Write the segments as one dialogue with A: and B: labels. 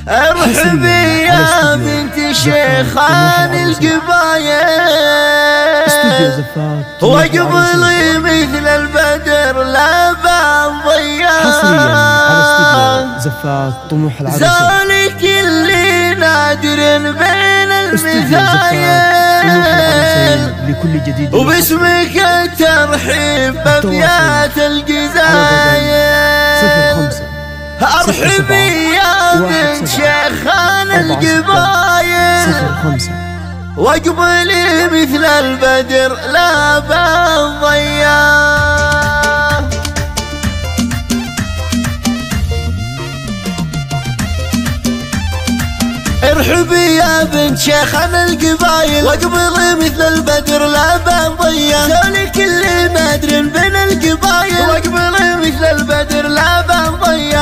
A: ارحبي يا بنت شيخان القبايل، واقبلي مثل البدر لا بان ضياء،
B: زفات طموح العروس
A: ذلك اللي نادر بين المثايل
B: لكل جديد،
A: وباسمك الترحيب بابيات الجزايل. ارحبي يا بنت شيخان القبايل، واقبلي مثل البدر لا بان ضياء. ارحبي يا بنت شيخان القبايل، واقبلي مثل البدر لا بان ضياء، ذلك اللي مادر بين القبايل، واقبلي مثل البدر لا بان ضياء.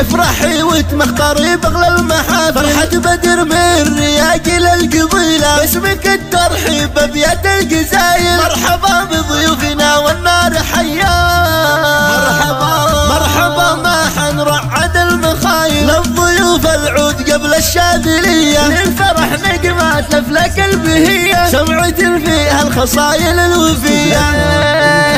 A: افرحي وتمختاري بغلى المحافل، فرحة بدر من رياجل القبيلة، باسمك الترحيب بابيات الجزايل. مرحبا بضيوفنا والنار حياه، مرحبا ما حنرعد المخايل، للضيوف العود قبل الشاذلية، للفرح نقمات لفلك البهية، سمعة فيها الخصايل الوفية.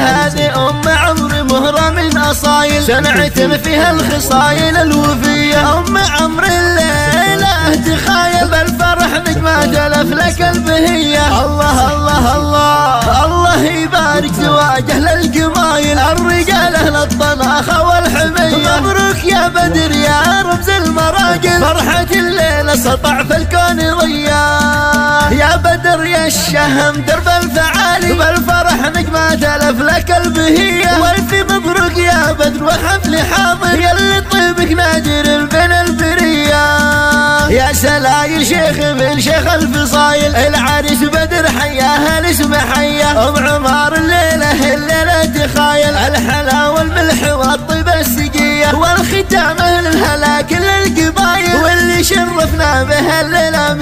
A: هذه أم عمرو مهرة من أصايل، سنعة فيها الخصايل الوفية. أم عمرو الليلة تخايل، بالفرح نقمات لفلك البهية. الله الله الله الله يبارك زواجه للقمايل، الرجال أهل الطلاخة والحمية. مبروك يا بدر يا رمز المراجل، فرحة الليلة سطع في الكون ضياء. يا بدر يا الشهم درب الفعالي، بالفرح نجمات لفلك البهية. والف مبروك يا بدر وحفل حاضر، يلي طيبك نادر بين البرية. يا سلايل شيخ من شيخ الفصايل، العريس بدر حياها الاسم حيا. ام عمار الليلة تخايل، الحلا والملح والطيبة السقية، والختام اهل الهلا كل القبايل، واللي شرفنا به الليلة